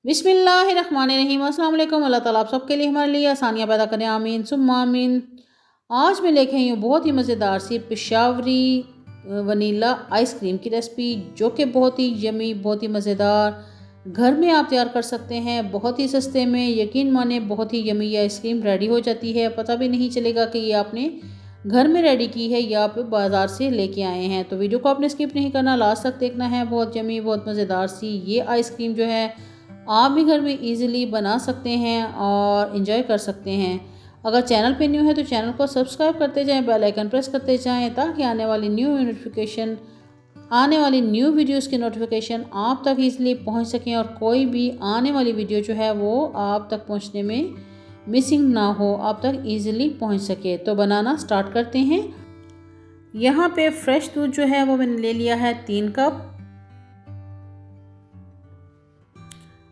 बिस्मिल्लाहिर्रहमानिर्रहीम। अस्सलाम वालेकुम। अल्लाह ताला आप सबके लिए हमारे लिए आसानियाँ पैदा करें, आमीन सुम्मा आमीन। आज मैं लेके आई हूँ बहुत ही मज़ेदार सी पेशावरी वनीला आइसक्रीम की रेसिपी, जो कि बहुत ही यमी, बहुत ही मज़ेदार, घर में आप तैयार कर सकते हैं बहुत ही सस्ते में। यकीन माने बहुत ही यमी ये आइसक्रीम रेडी हो जाती है, पता भी नहीं चलेगा कि ये आपने घर में रेडी की है या आप बाज़ार से लेके आए हैं। तो वीडियो को आपने स्किप नहीं करना, लास्ट तक देखना है। बहुत यमी, बहुत मज़ेदार सी ये आइसक्रीम जो है आप भी घर में इजीली बना सकते हैं और इन्जॉय कर सकते हैं। अगर चैनल पे न्यू है तो चैनल को सब्सक्राइब करते जाएं, बेल आइकन प्रेस करते जाएं, ताकि आने वाली न्यू वीडियोस की नोटिफिकेशन आप तक इजीली पहुंच सकें और कोई भी आने वाली वीडियो जो है वो आप तक पहुंचने में मिसिंग ना हो, आप तक इजीली पहुंच सके। तो बनाना स्टार्ट करते हैं। यहाँ पे फ्रेश दूध जो है वो मैंने ले लिया है 3 कप।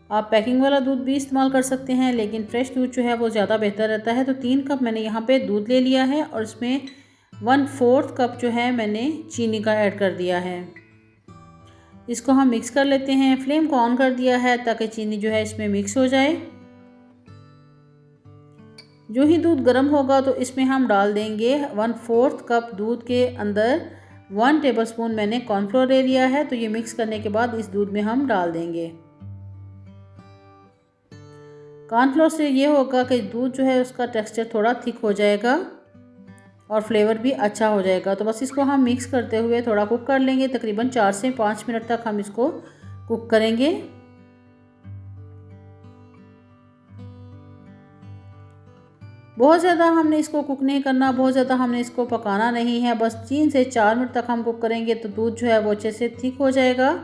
आप पैकिंग वाला दूध भी इस्तेमाल कर सकते हैं, लेकिन फ्रेश दूध जो है वो ज़्यादा बेहतर रहता है। तो 3 कप मैंने यहाँ पे दूध ले लिया है और इसमें 1/4 कप जो है मैंने चीनी का ऐड कर दिया है। इसको हम मिक्स कर लेते हैं। फ्लेम को ऑन कर दिया है ताकि चीनी जो है इसमें मिक्स हो जाए। जो ही दूध गर्म होगा तो इसमें हम डाल देंगे 1/4 कप दूध के अंदर 1 टेबलस्पून मैंने कॉर्नफ्लोर ले लिया है। तो ये मिक्स करने के बाद इस दूध में हम डाल देंगे। कॉर्नफ्लोर से ये होगा कि दूध जो है उसका टेक्सचर थोड़ा थिक हो जाएगा और फ्लेवर भी अच्छा हो जाएगा। तो बस इसको हम मिक्स करते हुए थोड़ा कुक कर लेंगे। तकरीबन 4 से 5 मिनट तक हम इसको कुक करेंगे। बहुत ज़्यादा हमने इसको कुक नहीं करना, बहुत ज़्यादा हमने इसको पकाना नहीं है। बस 3 से 4 मिनट तक हम कुक करेंगे तो दूध जो है वो अच्छे से थिक हो जाएगा।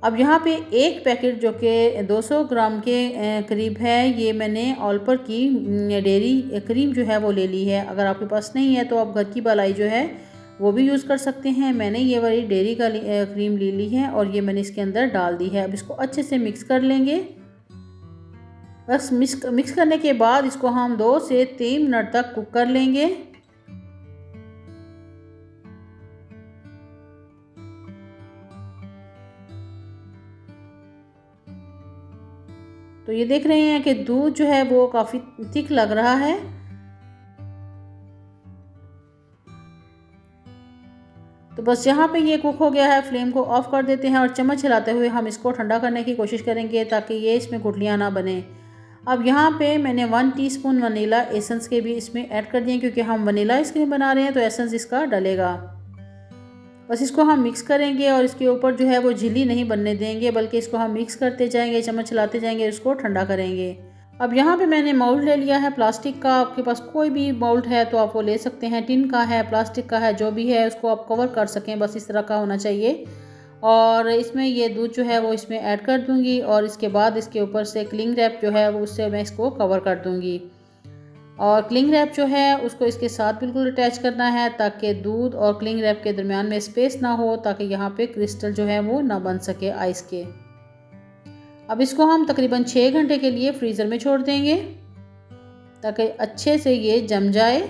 अब यहाँ पे एक पैकेट जो कि 200 ग्राम के करीब है, ये मैंने ऑलपर की डेयरी क्रीम जो है वो ले ली है। अगर आपके पास नहीं है तो आप घर की मलाई जो है वो भी यूज़ कर सकते हैं। मैंने ये वाली डेयरी का क्रीम ले ली है और ये मैंने इसके अंदर डाल दी है। अब इसको अच्छे से मिक्स कर लेंगे। बस मिक्स करने के बाद इसको हम 2 से 3 मिनट तक कुक कर लेंगे। तो ये देख रहे हैं कि दूध जो है वो काफ़ी थिक लग रहा है। तो बस यहाँ पे ये कुक हो गया है। फ्लेम को ऑफ कर देते हैं और चम्मच हिलाते हुए हम इसको ठंडा करने की कोशिश करेंगे ताकि ये इसमें गुठलियाँ ना बने। अब यहाँ पे मैंने 1 टीस्पून वनीला एसेंस के भी इसमें ऐड कर दिए, क्योंकि हम वनीला आइसक्रीम बना रहे हैं तो एसेंस इसका डलेगा। बस इसको हम मिक्स करेंगे और इसके ऊपर जो है वो झिल्ली नहीं बनने देंगे, बल्कि इसको हम मिक्स करते जाएंगे, चम्मच चलाते जाएंगे, इसको ठंडा करेंगे। अब यहाँ पे मैंने मोल्ड ले लिया है प्लास्टिक का। आपके पास कोई भी मोल्ड है तो आप वो ले सकते हैं। टिन का है, प्लास्टिक का है, जो भी है उसको आप कवर कर सकें, बस इस तरह का होना चाहिए। और इसमें ये दूध जो है वो इसमें ऐड कर दूँगी और इसके बाद इसके ऊपर से क्लिंग रैप जो है वो उससे मैं इसको कवर कर दूँगी। और क्लिंग रैप जो है उसको इसके साथ बिल्कुल अटैच करना है ताकि दूध और क्लिंग रैप के दरमियान में स्पेस ना हो, ताकि यहाँ पे क्रिस्टल जो है वो ना बन सके आइस के। अब इसको हम तकरीबन 6 घंटे के लिए फ्रीज़र में छोड़ देंगे ताकि अच्छे से ये जम जाए।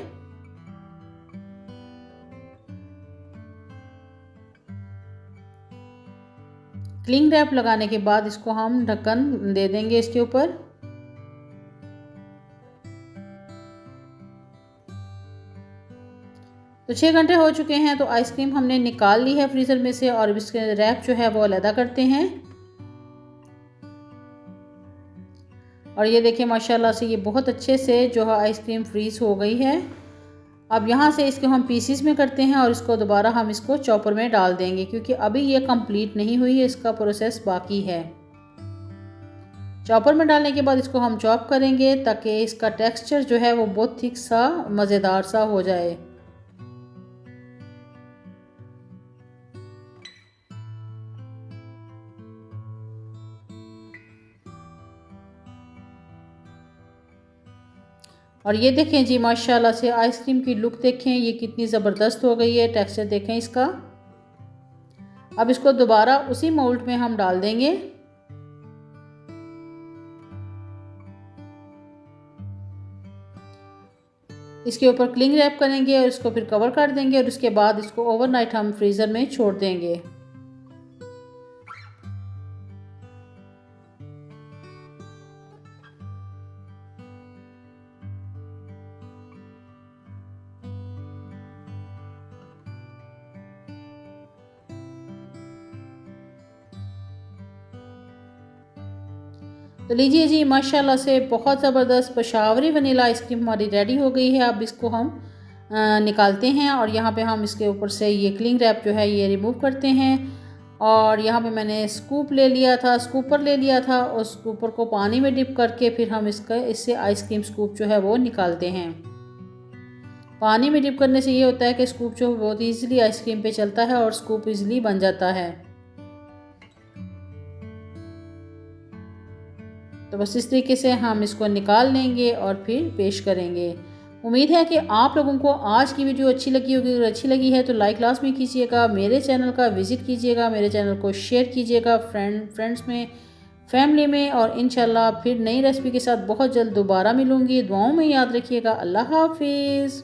क्लिंग रैप लगाने के बाद इसको हम ढक्कन दे देंगे इसके ऊपर। तो 6 घंटे हो चुके हैं तो आइसक्रीम हमने निकाल ली है फ्रीज़र में से और इसके रैप जो है वो अलग करते हैं। और ये देखिए माशाल्लाह से ये बहुत अच्छे से जो है आइसक्रीम फ्रीज़ हो गई है। अब यहाँ से इसको हम पीसीस में करते हैं और इसको दोबारा हम इसको चॉपर में डाल देंगे, क्योंकि अभी ये कंप्लीट नहीं हुई है, इसका प्रोसेस बाकी है। चॉपर में डालने के बाद इसको हम चॉप करेंगे ताकि इसका टेक्सचर जो है वो बहुत थिक सा, मज़ेदार सा हो जाए। और ये देखें जी माशाल्लाह से आइसक्रीम की लुक देखें, ये कितनी ज़बरदस्त हो गई है। टेक्सचर देखें इसका। अब इसको दोबारा उसी मोल्ड में हम डाल देंगे। इसके ऊपर क्लिंग रैप करेंगे और इसको फिर कवर कर देंगे और उसके बाद इसको ओवरनाइट हम फ्रीज़र में छोड़ देंगे। तो लीजिए जी, माशाल्लाह से बहुत ज़बरदस्त पेशावरी वनीला आइसक्रीम हमारी रेडी हो गई है। अब इसको हम निकालते हैं और यहाँ पे हम इसके ऊपर से ये क्लिंग रैप जो है ये रिमूव करते हैं। और यहाँ पे मैंने स्कूपर ले लिया था और स्कूपर को पानी में डिप करके फिर हम इससे आइसक्रीम स्कूप जो है वो निकालते हैं। पानी में डिप करने से ये होता है कि स्कूप जो बहुत ईज़िली आइसक्रीम पे चलता है और स्कूप ईज़िली बन जाता है। तो बस इस तरीके से हम इसको निकाल लेंगे और फिर पेश करेंगे। उम्मीद है कि आप लोगों को आज की वीडियो अच्छी लगी होगी। अगर अच्छी लगी है तो लाइक लाजमी कीजिएगा, मेरे चैनल का विज़िट कीजिएगा, मेरे चैनल को शेयर कीजिएगा फ्रेंड्स में, फैमिली में। और इंशाल्लाह फिर नई रेसिपी के साथ बहुत जल्द दोबारा मिलूँगी। दुआओं में याद रखिएगा। अल्लाह हाफिज़।